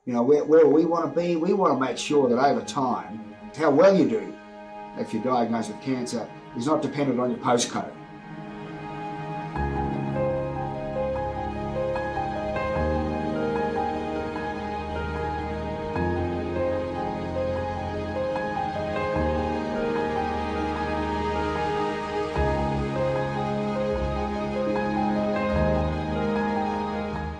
where we want to be, we want to make sure that over time, how well you do if you're diagnosed with cancer is not dependent on your postcode.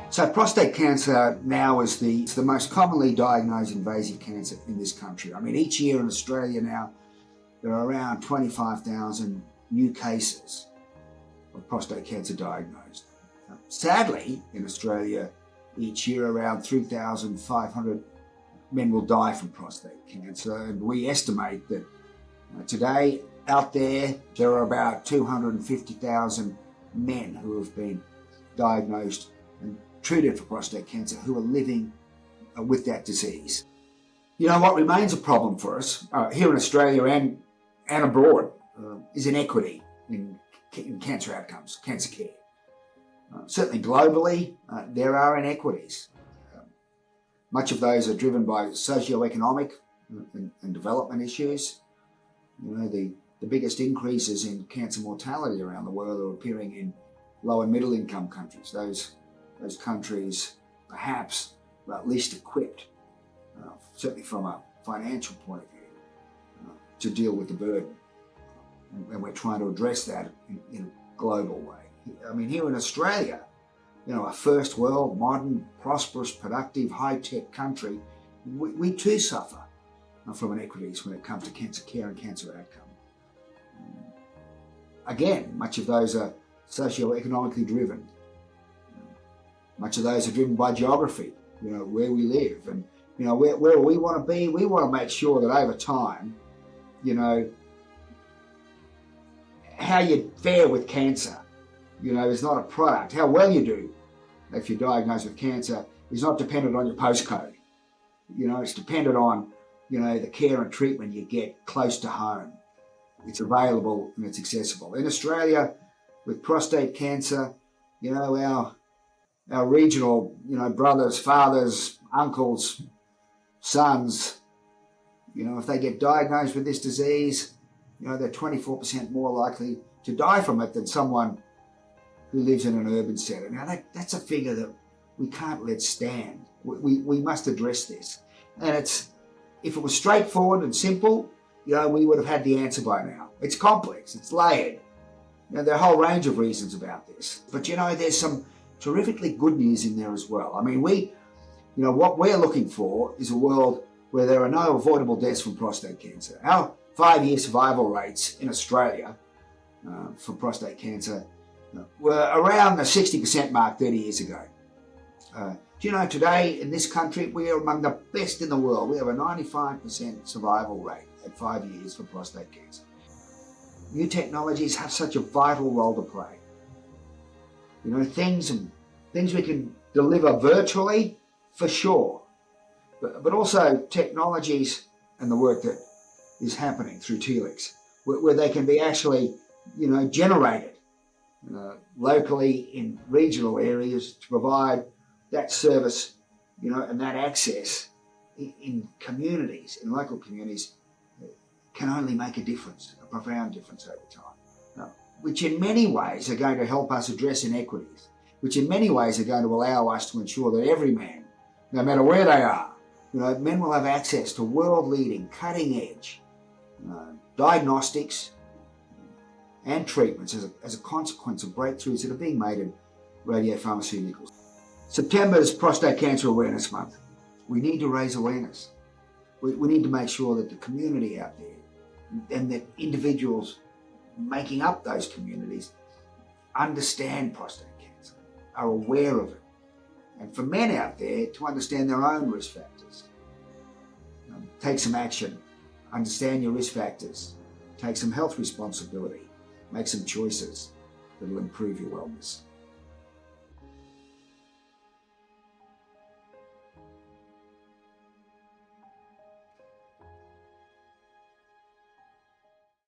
So prostate cancer now is the most commonly diagnosed invasive cancer in this country. I mean, each year in Australia now, there are around 25,000 new cases of prostate cancer diagnosed. Sadly, in Australia, each year around 3,500 men will die from prostate cancer, and we estimate that today out there are about 250,000 men who have been diagnosed and treated for prostate cancer who are living with that disease. What remains a problem for us here in Australia and abroad is inequity in cancer outcomes, cancer care. Certainly globally, there are inequities. Much of those are driven by socio-economic and development issues. The biggest increases in cancer mortality around the world are appearing in low and middle income countries. Those countries perhaps least equipped, certainly from a financial point of view, to deal with the burden. And we're trying to address that in a global way. I mean, here in Australia, a first world, modern, prosperous, productive, high-tech country, we too suffer from inequities when it comes to cancer care and cancer outcome. Again, much of those are socio-economically driven. Much of those are driven by geography, where we live. And, where we want to be, we want to make sure that over time, how you fare with cancer, is not a product. How well you do if you're diagnosed with cancer is not dependent on your postcode. It's dependent on, the care and treatment you get close to home. It's available and it's accessible. In Australia, with prostate cancer, our regional, brothers, fathers, uncles, sons, if they get diagnosed with this disease, they're 24% more likely to die from it than someone who lives in an urban setting. Now, that's a figure that we can't let stand. We must address this. And if it was straightforward and simple, we would have had the answer by now. It's complex, it's layered. There are a whole range of reasons about this. But, there's some terrifically good news in there as well. I mean, what we're looking for is a world where there are no avoidable deaths from prostate cancer. Our 5-year survival rates in Australia for prostate cancer were around the 60% mark 30 years ago. Today in this country, we are among the best in the world. We have a 95% survival rate at 5 years for prostate cancer. New technologies have such a vital role to play. Things we can deliver virtually, for sure, but also technologies and the work that is happening through Telix, where they can be actually, generated locally in regional areas to provide that service, and that access in communities, in local communities, can only make a difference, a profound difference over time. Which in many ways are going to help us address inequities, which in many ways are going to allow us to ensure that every man, no matter where they are, men will have access to world-leading, cutting-edge diagnostics and treatments as a consequence of breakthroughs that are being made in radiopharmaceuticals. September is Prostate Cancer Awareness Month. We need to raise awareness. We need to make sure that the community out there and that individuals making up those communities understand prostate cancer, are aware of it. And for men out there to understand their own risk factors. Take some action, understand your risk factors, take some health responsibility, make some choices that will improve your wellness.